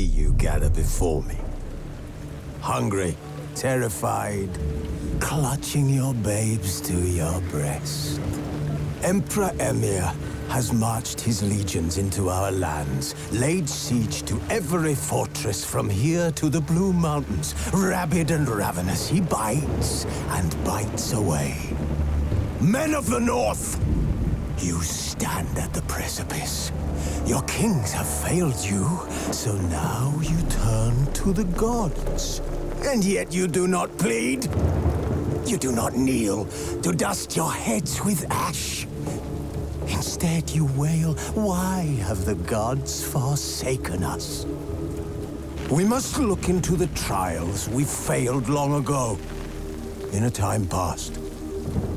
you gather before me. Hungry, terrified, clutching your babes to your breast. Emperor Emir has marched his legions into our lands, laid siege to every fortress from here to the Blue Mountains. Rabid and ravenous, he bites and bites away. Men of the North, you stand at the precipice. Your kings have failed you, so now you turn to the gods. And yet you do not plead. You do not kneel to dust your heads with ash. Instead you wail, why have the gods forsaken us? We must look into the trials we failed long ago. In a time past,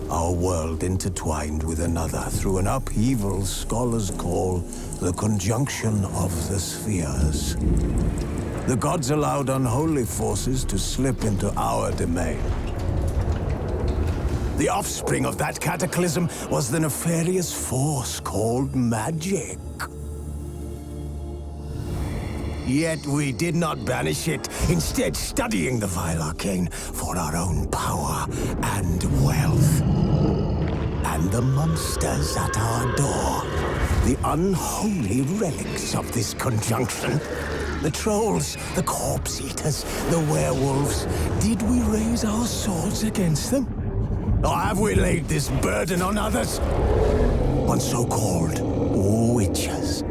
our world intertwined with another through an upheaval scholars call the conjunction of the spheres. The gods allowed unholy forces to slip into our domain. The offspring of that cataclysm was the nefarious force called magic. Yet we did not banish it, instead studying the vile arcane for our own power and wealth. And the monsters at our door, the unholy relics of this conjunction. The trolls, the corpse eaters, the werewolves. Did we raise our swords against them? Or have we laid this burden on others? On so-called witches.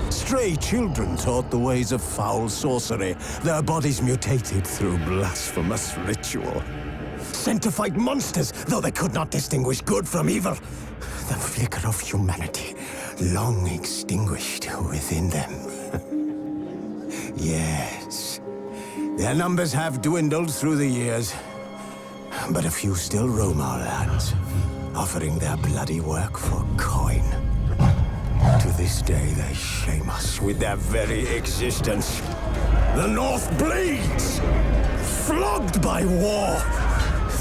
Stray children taught the ways of foul sorcery, their bodies mutated through blasphemous ritual. Sent to fight monsters, though they could not distinguish good from evil. The flicker of humanity, long extinguished within them. Yes, their numbers have dwindled through the years. But a few still roam our lands, offering their bloody work for coin. To this day, they shame us with their very existence. The North bleeds, flogged by war.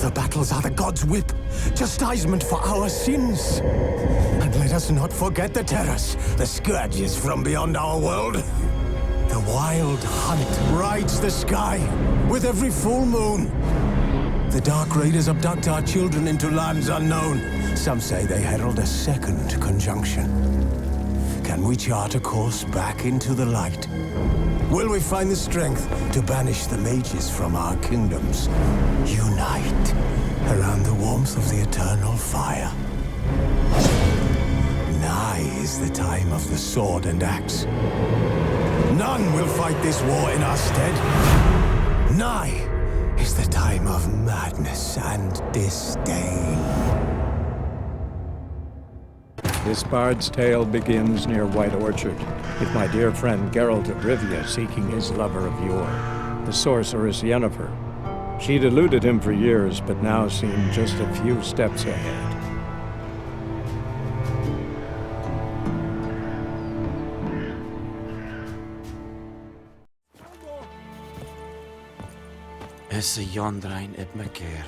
The battles are the gods' whip, chastisement for our sins. And let us not forget the terrors, the scourges from beyond our world. The wild hunt rides the sky with every full moon. The Dark Raiders abduct our children into lands unknown. Some say they herald a second conjunction. Can we chart a course back into the light? Will we find the strength to banish the mages from our kingdoms? Unite around the warmth of the eternal fire. Nigh is the time of the sword and axe. None will fight this war in our stead. Nigh is the time of madness and disdain. This bard's tale begins near White Orchard, with my dear friend Geralt of Rivia seeking his lover of yore, the sorceress Yennefer. She'd eluded him for years, but now seemed just a few steps ahead. Is a Jondrain ib me keer.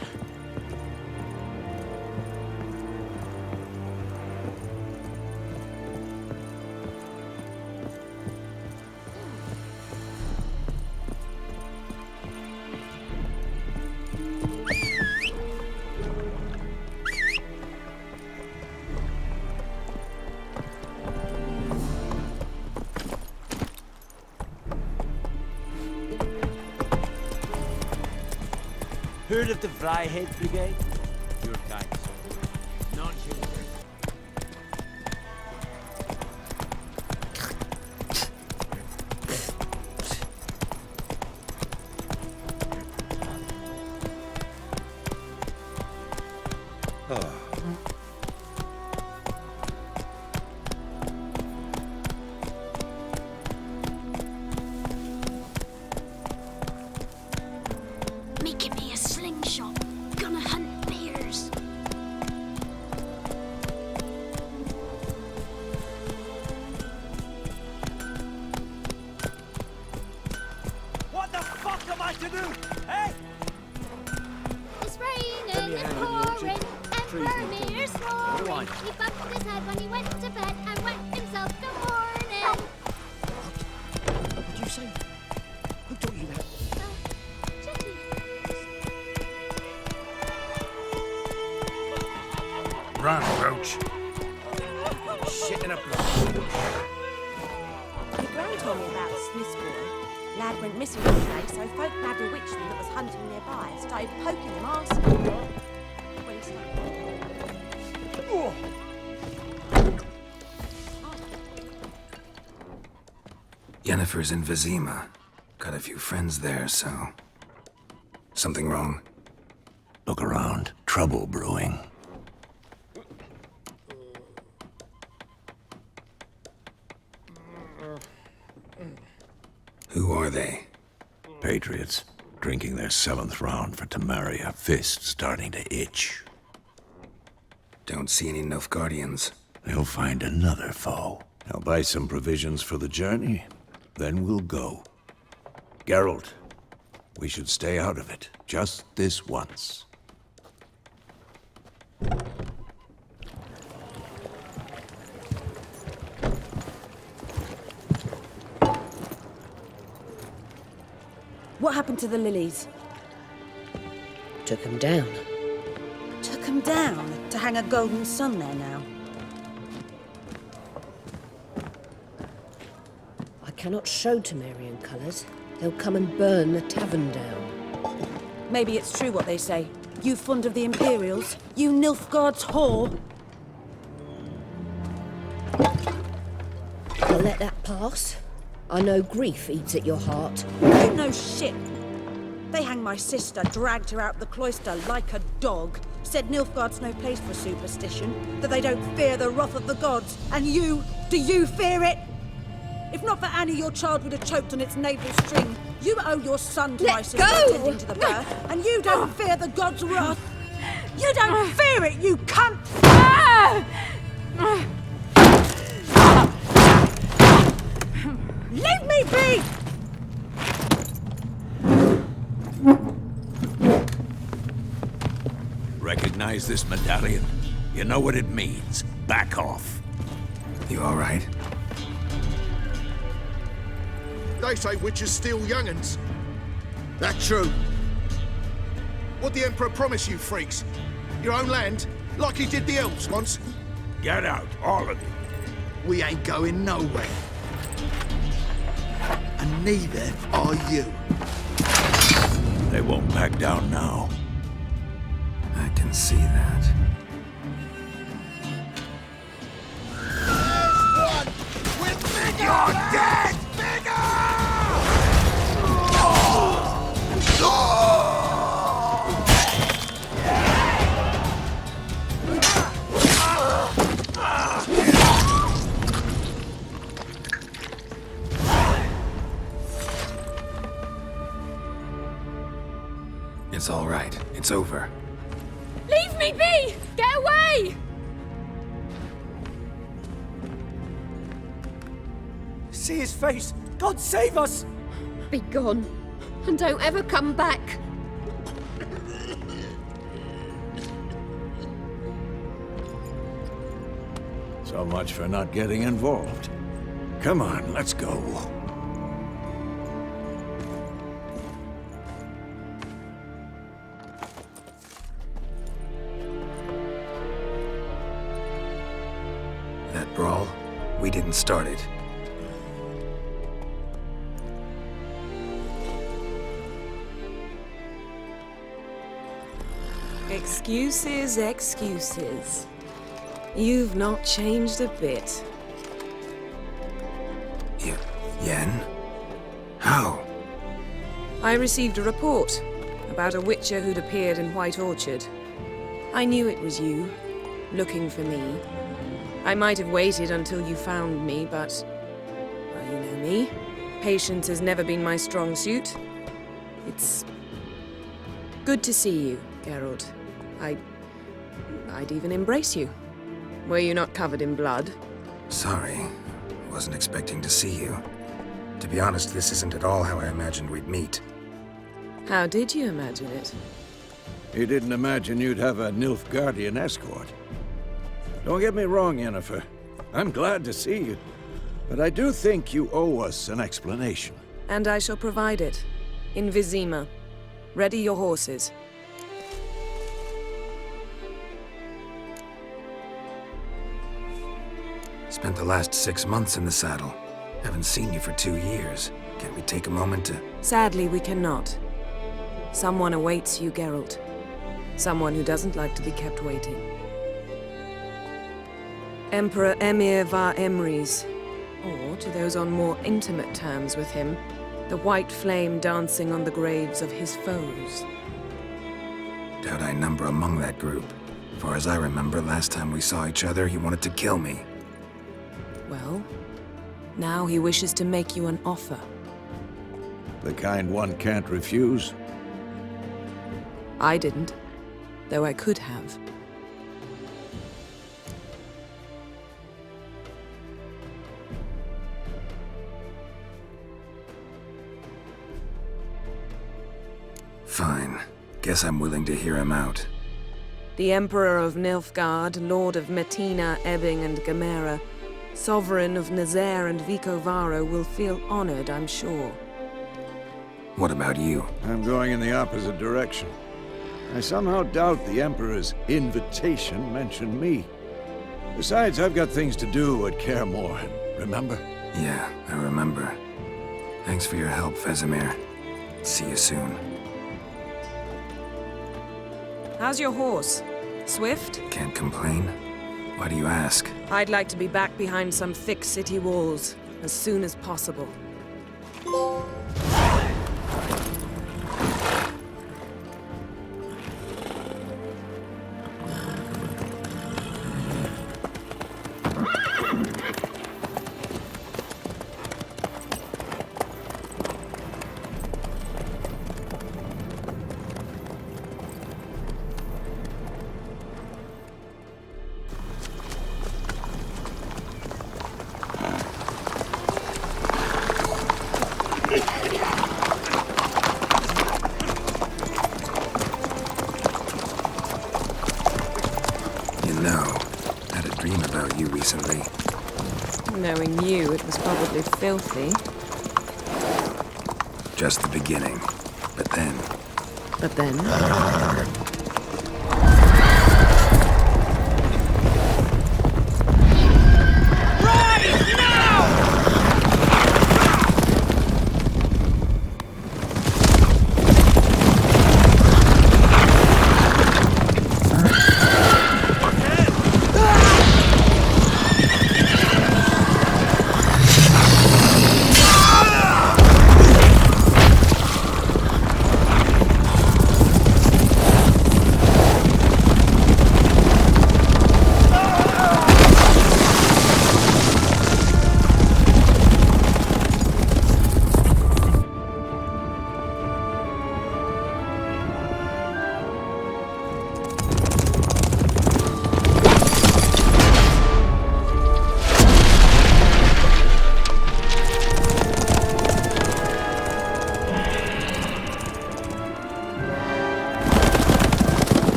Heard of the Vryheid Brigade? Your kind, sir. Non-human. Making me a slingshot. Gonna hunt bears. What the fuck am I to do? Hey! It's raining, it's pouring, and Vermeer's snoring. He bumped his head when he went to bed and wet himself the morning. What did you say? Run, Roach. Shit in a block. Your gran told me about a Smith's boy. Lad went missing one day, so folk nabbed a witchman that was hunting nearby and started poking him, asking him. Well, he's Yennefer's in Vizima. Got a few friends there, so... Something wrong? Look around. Trouble brewing. Who are they? Patriots. Drinking their 7th round for Tamaria. Fist starting to itch. Don't see any Nilfgaardians. They'll find another foe. I'll buy some provisions for the journey. Then we'll go. Geralt, we should stay out of it. Just this once. What happened to the lilies? Took him down. Took them down to hang a golden sun there now. I cannot show Temerian colours. They'll come and burn the tavern down. Maybe it's true what they say. You fond of the Imperials? You Nilfgaard's whore? I'll let that pass. I know grief eats at your heart. You know shit. They hanged my sister, dragged her out the cloister like a dog. Said Nilfgaard's no place for superstition, that they don't fear the wrath of the gods. And you, do you fear it? If not for Annie, your child would have choked on its navel string. You owe your son to my sister attending to the birth, and you don't fear the gods' wrath. You don't fear it, you cunt! Leave me be! Recognize this medallion? You know what it means. Back off. You all right? They say witches steal young'uns. That true? What'd the Emperor promise you freaks? Your own land? Like he did the elves once? Get out, all of you. We ain't going nowhere. And neither are you. They won't back down now. I can see that. You're dead! It's all right. It's over. Leave me be! Get away! See his face! God save us! Be gone, and don't ever come back. So much for not getting involved. Come on, let's go. That brawl, we didn't start it. Excuses, excuses. You've not changed a bit. Yen? How? I received a report about a witcher who'd appeared in White Orchard. I knew it was you, looking for me. I might have waited until you found me, but... well, you know me. Patience has never been my strong suit. It's... good to see you, Geralt. I'd even embrace you. Were you not covered in blood? Sorry. Wasn't expecting to see you. To be honest, this isn't at all how I imagined we'd meet. How did you imagine it? You didn't imagine you'd have a Nilfgaardian escort. Don't get me wrong, Yennefer. I'm glad to see you. But I do think you owe us an explanation. And I shall provide it. In Vizima. Ready your horses. Spent the last 6 months in the saddle. Haven't seen you for 2 years. Can't we take a moment to... Sadly, we cannot. Someone awaits you, Geralt. Someone who doesn't like to be kept waiting. Emperor Emir var Emrys, or, to those on more intimate terms with him, the white flame dancing on the graves of his foes. Doubt I number among that group. Far as I remember, last time we saw each other, he wanted to kill me. Well, now he wishes to make you an offer. The kind one can't refuse. I didn't, though I could have. Fine. Guess I'm willing to hear him out. The Emperor of Nilfgaard, Lord of Metina, Ebbing, and Gamera, Sovereign of Nazaire and Vicovaro will feel honored, I'm sure. What about you? I'm going in the opposite direction. I somehow doubt the Emperor's invitation mentioned me. Besides, I've got things to do at Kaer Morhen, remember? Yeah, I remember. Thanks for your help, Vesemir. See you soon. How's your horse? Swift? Can't complain. Why do you ask? I'd like to be back behind some thick city walls as soon as possible. Knowing you, it was probably filthy. Just the beginning. But then... But then?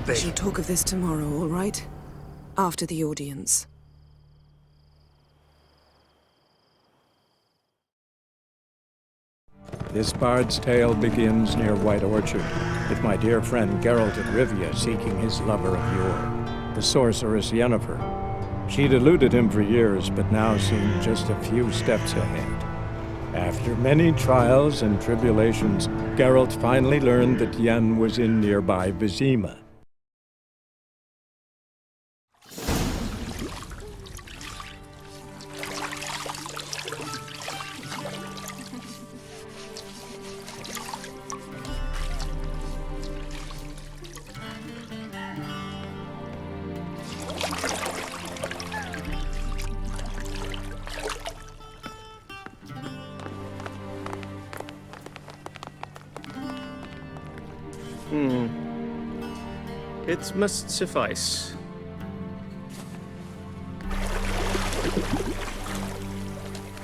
We shall talk of this tomorrow, all right? After the audience. This bard's tale begins near White Orchard, with my dear friend Geralt of Rivia seeking his lover of yore, the sorceress Yennefer. She'd eluded him for years, but now seemed just a few steps ahead. After many trials and tribulations, Geralt finally learned that Yen was in nearby Vizima. It must suffice.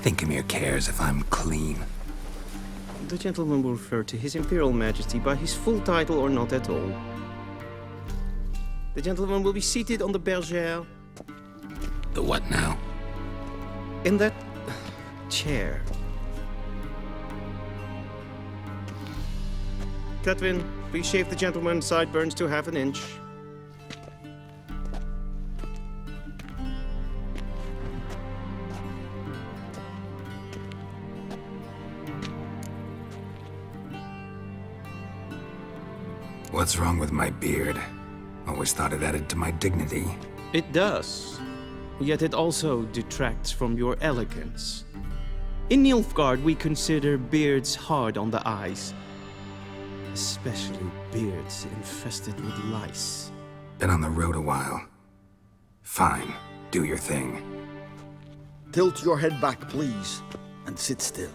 Thinkemere cares if I'm clean. The gentleman will refer to His Imperial Majesty by his full title or not at all. The gentleman will be seated on the bergère. The what now? In that chair. Catwin, please shave the gentleman's sideburns to half an inch. What's wrong with my beard? Always thought it added to my dignity. It does. Yet it also detracts from your elegance. In Nilfgaard, we consider beards hard on the eyes. Especially beards infested with lice. Been on the road a while. Fine, do your thing. Tilt your head back, please, and sit still.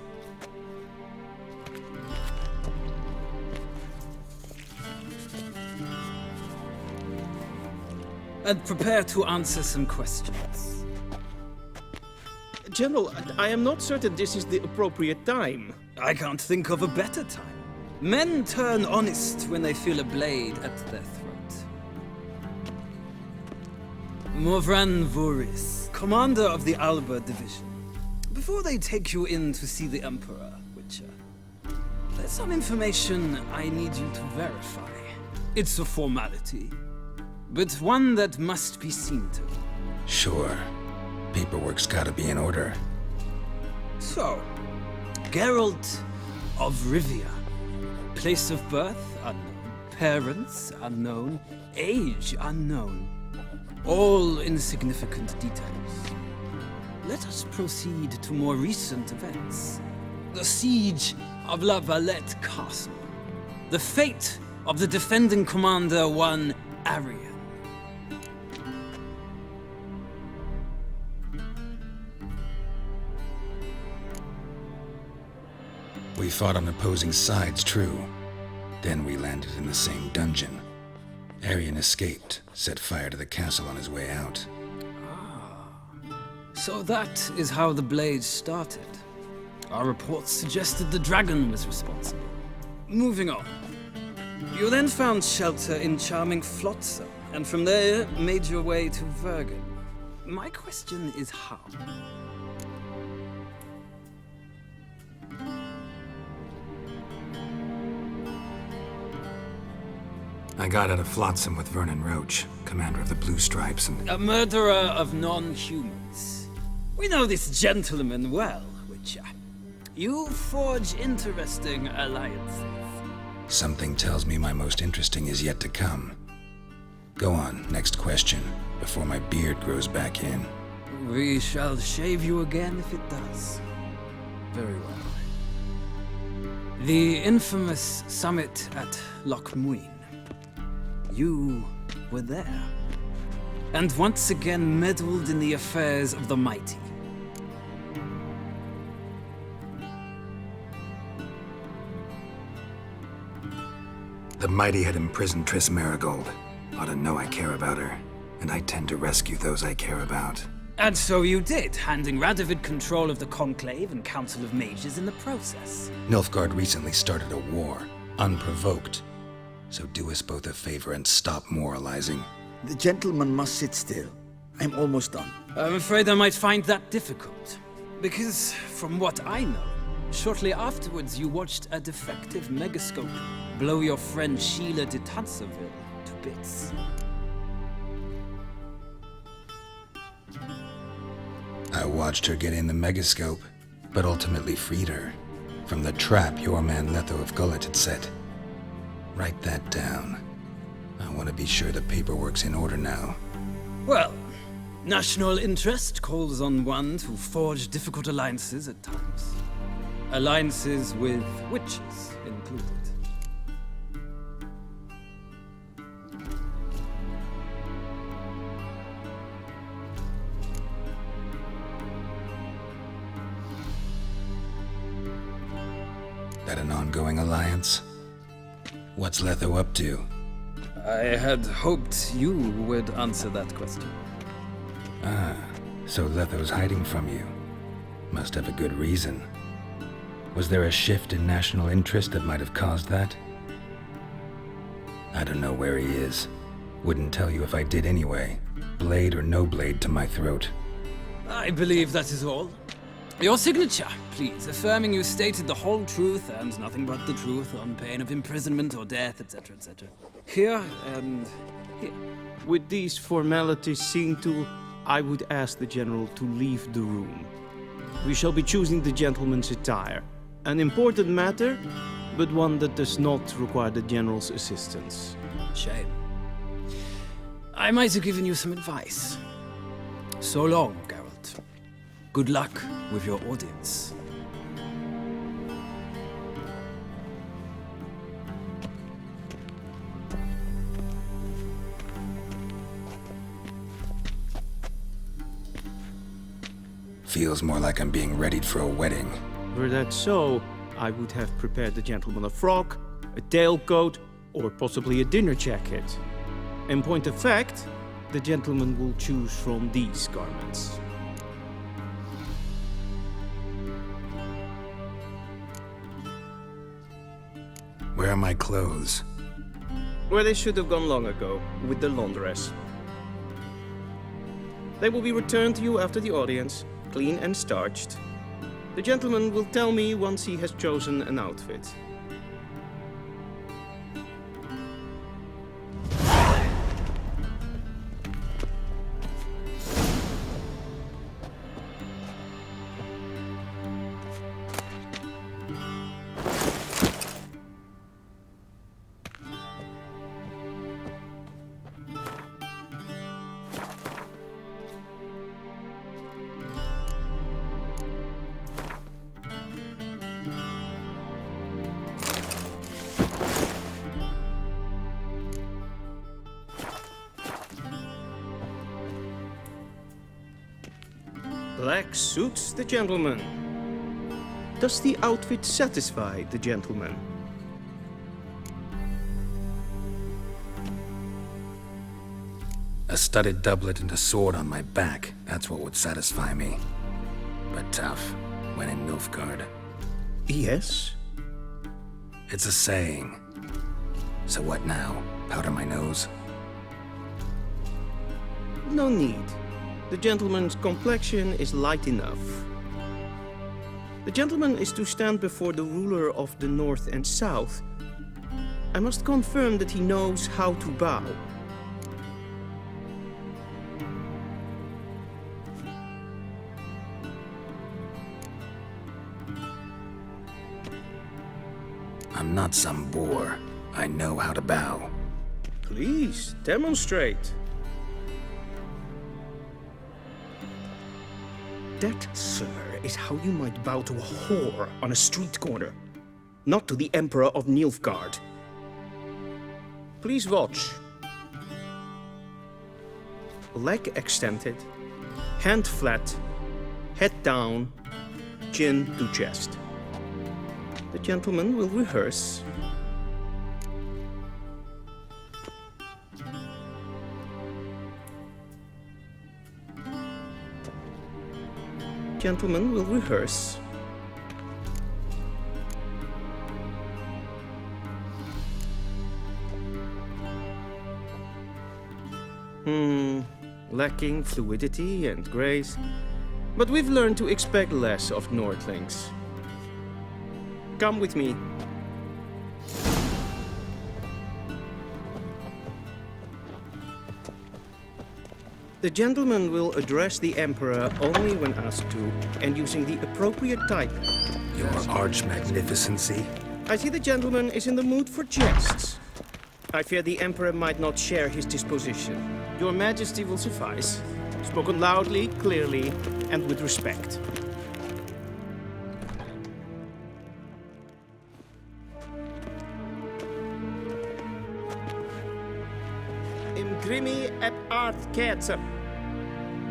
And prepare to answer some questions. General, I am not certain this is the appropriate time. I can't think of a better time. Men turn honest when they feel a blade at their throat. Morvran Voris, commander of the Alba Division. Before they take you in to see the Emperor, Witcher, there's some information I need you to verify. It's a formality, but one that must be seen to. Sure. Paperwork's gotta be in order. So, Geralt of Rivia. Place of birth unknown. Parents unknown. Age unknown. All insignificant details. Let us proceed to more recent events. The siege of La Valette Castle. The fate of the defending commander, one Arian. We fought on opposing sides, true. Then we landed in the same dungeon. Arian escaped, set fire to the castle on his way out. So that is how the Blade started. Our reports suggested the dragon was responsible. Moving on. You then found shelter in charming Flotsam, and from there made your way to Vergen. My question is how? I got out of Flotsam with Vernon Roach, commander of the Blue Stripes, and... A murderer of non-humans. We know this gentleman well, Witcher. You forge interesting alliances. Something tells me my most interesting is yet to come. Go on, next question, before my beard grows back in. We shall shave you again if it does. Very well. The infamous summit at Loch Muin. You were there. And once again meddled in the affairs of the mighty. The mighty had imprisoned Triss Marigold. Ought to know I care about her, and I tend to rescue those I care about. And so you did, handing Radovid control of the Conclave and Council of Mages in the process. Nilfgaard recently started a war, unprovoked. So do us both a favor and stop moralizing. The gentleman must sit still. I'm almost done. I'm afraid I might find that difficult. Because, from what I know, shortly afterwards you watched a defective megascope blow your friend Sheila de Tanserville to bits. I watched her get in the megascope, but ultimately freed her from the trap your man Letho of Gullet had set. Write that down. I want to be sure the paperwork's in order now. Well, national interest calls on one to forge difficult alliances at times. Alliances with witches included. That an ongoing alliance? What's Letho up to? I had hoped you would answer that question. Ah, so Letho's hiding from you. Must have a good reason. Was there a shift in national interest that might have caused that? I don't know where he is. Wouldn't tell you if I did anyway. Blade or no blade to my throat. I believe that is all. Your signature, please, affirming you stated the whole truth and nothing but the truth on pain of imprisonment or death, etc., etc. Here and here. With these formalities seen to, I would ask the General to leave the room. We shall be choosing the gentleman's attire. An important matter, but one that does not require the General's assistance. Shame. I might have given you some advice. So long, Geralt. Good luck with your audience. Feels more like I'm being readied for a wedding. Were that so, I would have prepared the gentleman a frock, a tailcoat, or possibly a dinner jacket. In point of fact, the gentleman will choose from these garments. Where are my clothes? Where they should have gone long ago, with the laundress. They will be returned to you after the audience, clean and starched. The gentleman will tell me once he has chosen an outfit. Black suits the gentleman. Does the outfit satisfy the gentleman? A studded doublet and a sword on my back, that's what would satisfy me. But tough, when in Nilfgaard. Yes? It's a saying. So what now? Powder my nose? No need. The gentleman's complexion is light enough. The gentleman is to stand before the ruler of the North and South. I must confirm that he knows how to bow. I'm not some boor. I know how to bow. Please, demonstrate. That, sir, is how you might bow to a whore on a street corner, not to the Emperor of Nilfgaard. Please watch. Leg extended, hand flat, head down, chin to chest. The gentleman will rehearse. Gentlemen will rehearse. Lacking fluidity and grace. But we've learned to expect less of Nordlings. Come with me. The gentleman will address the Emperor only when asked to, and using the appropriate type. Your arch-magnificency? I see the gentleman is in the mood for jests. I fear the Emperor might not share his disposition. Your Majesty will suffice. Spoken loudly, clearly, and with respect. Imgrimi eb art ketzer.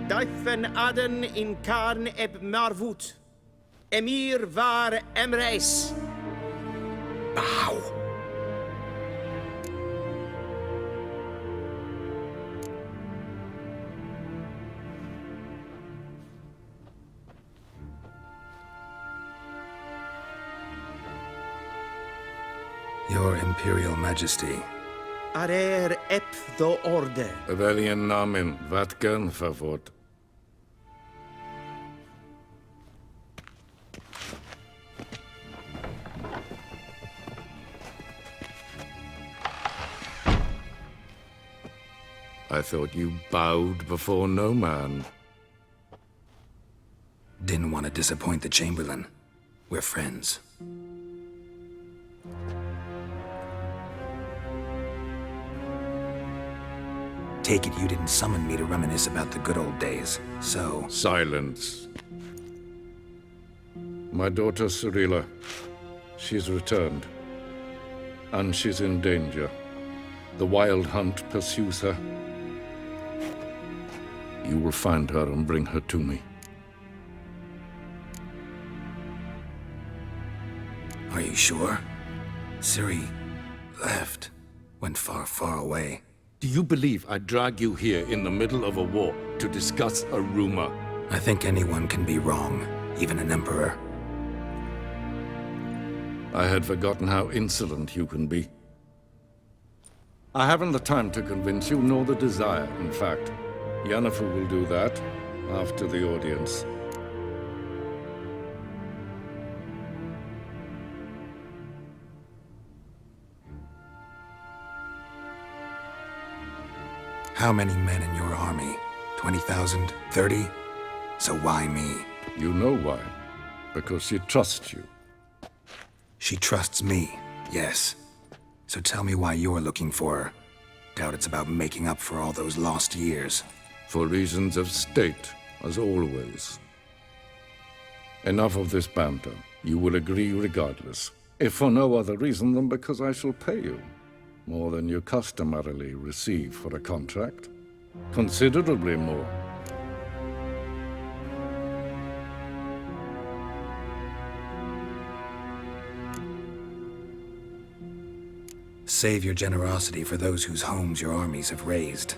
Duifen aden in karn eb marvoet. Emir var emreis. Bow. Your Imperial Majesty. Arer ep do orde. Weljen namen, wat kan favort? I thought you bowed before no man. Didn't want to disappoint the Chamberlain. We're friends. take it you didn't summon me to reminisce about the good old days, so... Silence. My daughter Cirilla, she's returned. And she's in danger. The Wild Hunt pursues her. You will find her and bring her to me. Are you sure? Ciri left. Went far, far away. Do you believe I drag you here in the middle of a war to discuss a rumor? I think anyone can be wrong, even an emperor. I had forgotten how insolent you can be. I haven't the time to convince you, nor the desire, in fact. Yennefer will do that after the audience. How many men in your army? 20,000? 30? So why me? You know why. Because she trusts you. She trusts me, yes. So tell me why you're looking for her. Doubt it's about making up for all those lost years. For reasons of state, as always. Enough of this banter. You will agree regardless. If for no other reason than because I shall pay you. More than you customarily receive for a contract. Considerably more. Save your generosity for those whose homes your armies have razed.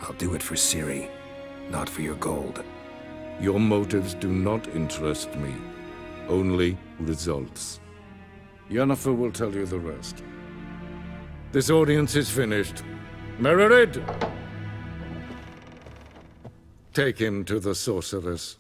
I'll do it for Ciri, not for your gold. Your motives do not interest me. Only results. Yennefer will tell you the rest. This audience is finished. Mererid! Take him to the sorceress.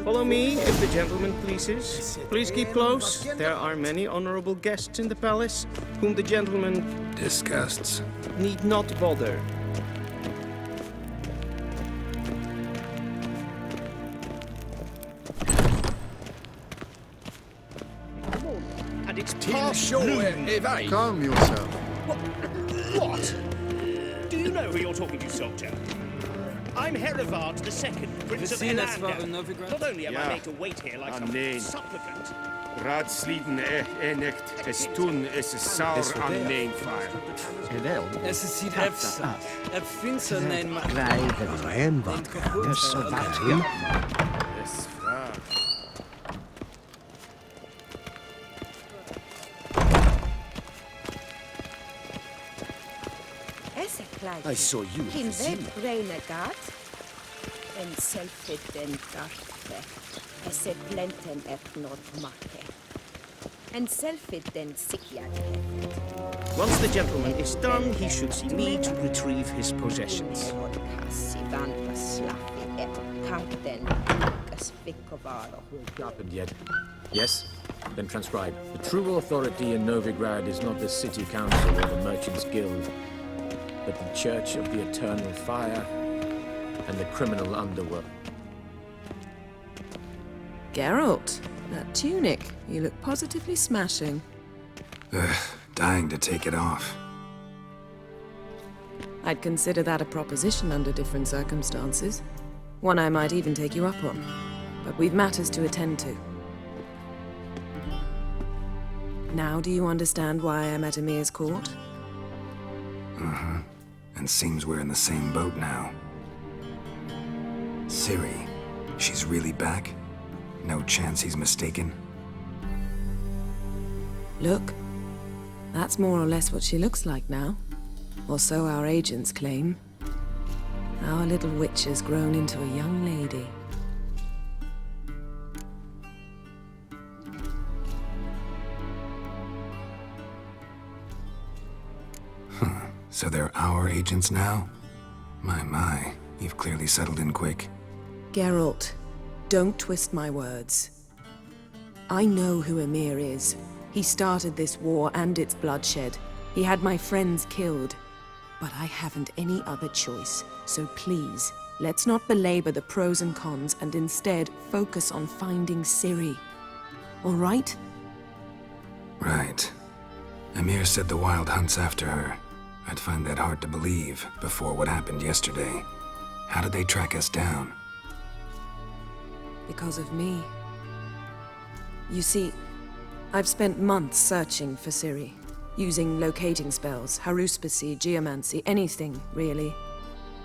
Follow me, if the gentleman pleases. Please keep close. There are many honorable guests in the palace, whom the gentleman disgusts. Need not bother. And it's past noon. Calm yourself. What? Do you know who you're talking to, soldier? I'm Herivard II, Prince of Elander. Not only am I made to wait here like some supplicant. Raadsliden enicht, es tun, es saur aan mijn fire. Es ist hier Efsa. Finster nein ma. I saw you. In web renegat, en selfiden garfe, esse blenten et not make, en selfiden sikjage. Once the gentleman is done, he should see me to retrieve his possessions. Happened yet? Yes? Then transcribe. The true authority in Novigrad is not the city council or the merchants' guild, but the Church of the Eternal Fire and the criminal underworld. Geralt, that tunic. You look positively smashing. Dying to take it off. I'd consider that a proposition under different circumstances. One I might even take you up on. But we've matters to attend to. Now do you understand why I'm at Emir's court? Uh-huh. And seems we're in the same boat now. Ciri, she's really back? No chance he's mistaken? Look, that's more or less what she looks like now. Or so our agents claim. Our little witch has grown into a young lady. So they're our agents now? My, you've clearly settled in quick. Geralt, don't twist my words. I know who Emir is. He started this war and its bloodshed. He had my friends killed. But I haven't any other choice, so please, let's not belabor the pros and cons and instead focus on finding Ciri. All right? Right. Emir said the Wild Hunt's after her. I'd find that hard to believe before what happened yesterday. How did they track us down? Because of me. You see, I've spent months searching for Ciri, using locating spells, haruspicy, geomancy, anything, really.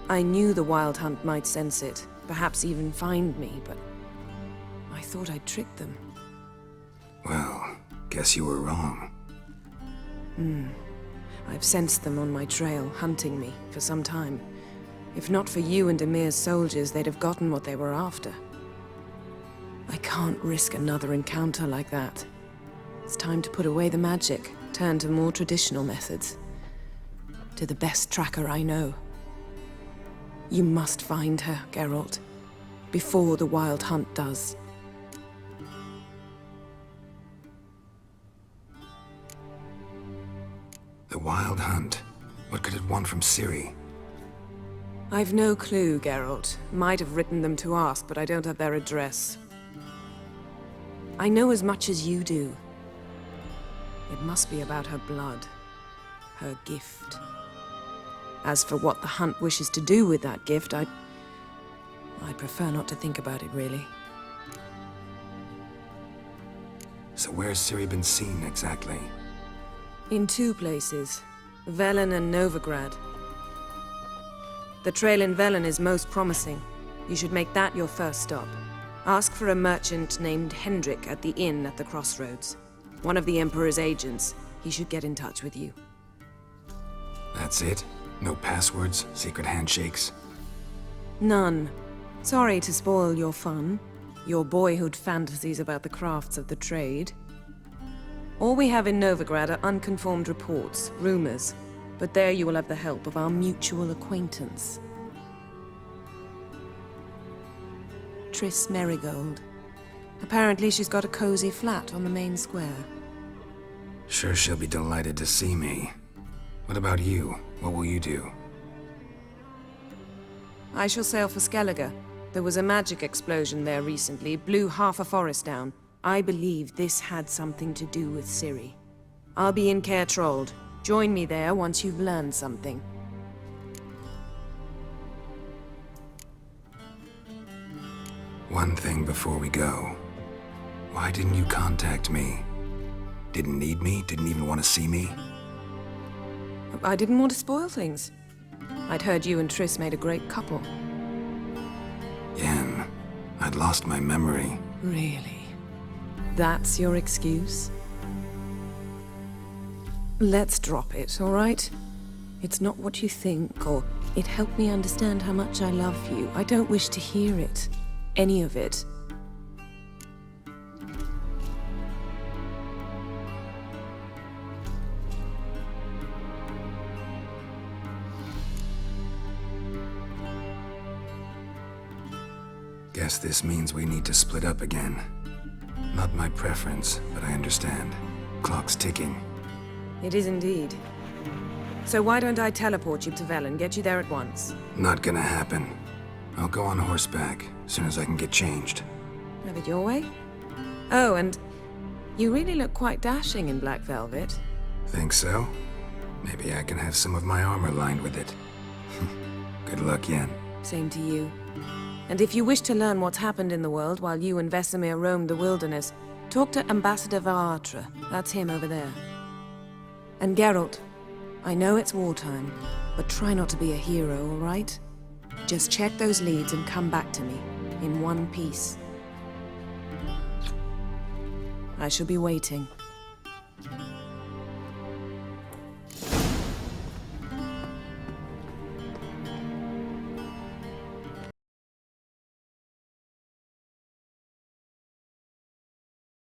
I knew the Wild Hunt might sense it, perhaps even find me, but I thought I'd tricked them. Well, guess you were wrong. I've sensed them on my trail, hunting me, for some time. If not for you and Emir's soldiers, they'd have gotten what they were after. I can't risk another encounter like that. It's time to put away the magic, turn to more traditional methods. To the best tracker I know. You must find her, Geralt, before the Wild Hunt does. The Wild Hunt? What could it want from Ciri? I've no clue, Geralt. Might have written them to ask, but I don't have their address. I know as much as you do. It must be about her blood. Her gift. As for what the Hunt wishes to do with that gift, I'd prefer not to think about it, really. So where's Ciri been seen, exactly? In 2 places. Velen and Novigrad. The trail in Velen is most promising. You should make that your first stop. Ask for a merchant named Hendrik at the inn at the crossroads. One of the Emperor's agents. He should get in touch with you. That's it? No passwords, secret handshakes? None. Sorry to spoil your fun. Your boyhood fantasies about the crafts of the trade. All we have in Novigrad are unconfirmed reports, rumors. But there you will have the help of our mutual acquaintance. Triss Merigold. Apparently she's got a cozy flat on the main square. Sure she'll be delighted to see me. What about you? What will you do? I shall sail for Skellige. There was a magic explosion there recently, blew half a forest down. I believe this had something to do with Ciri. I'll be in Caer Trold. Join me there once you've learned something. One thing before we go. Why didn't you contact me? Didn't need me? Didn't even want to see me? I didn't want to spoil things. I'd heard you and Triss made a great couple. Yen, I'd lost my memory. Really? That's your excuse? Let's drop it, all right? It's not what you think, or it helped me understand how much I love you. I don't wish to hear it. Any of it. Guess this means we need to split up again. Not my preference, but I understand. Clock's ticking. It is indeed. So why don't I teleport you to Velen, get you there at once? Not gonna happen. I'll go on horseback, as soon as I can get changed. Have it your way? Oh, and you really look quite dashing in black velvet. Think so? Maybe I can have some of my armor lined with it. Good luck, Yen. Same to you. And if you wish to learn what's happened in the world while you and Vesemir roamed the wilderness, talk to Ambassador Varatra. That's him over there. And Geralt, I know it's wartime, but try not to be a hero, all right? Just check those leads and come back to me, in one piece. I shall be waiting.